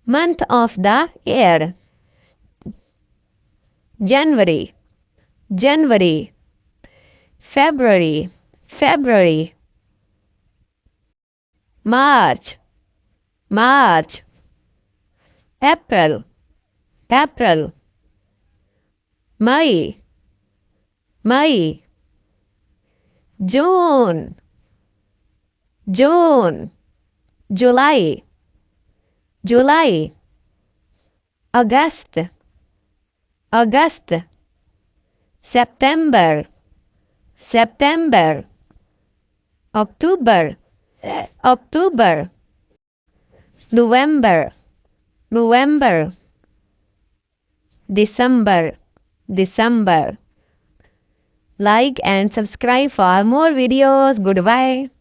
Month of the year. January, January. February, February. March, March. April, April. May, May. June, June. July, July. August, August. September, September. October, October. November, November. December, December. Like and subscribe for more videos. Goodbye.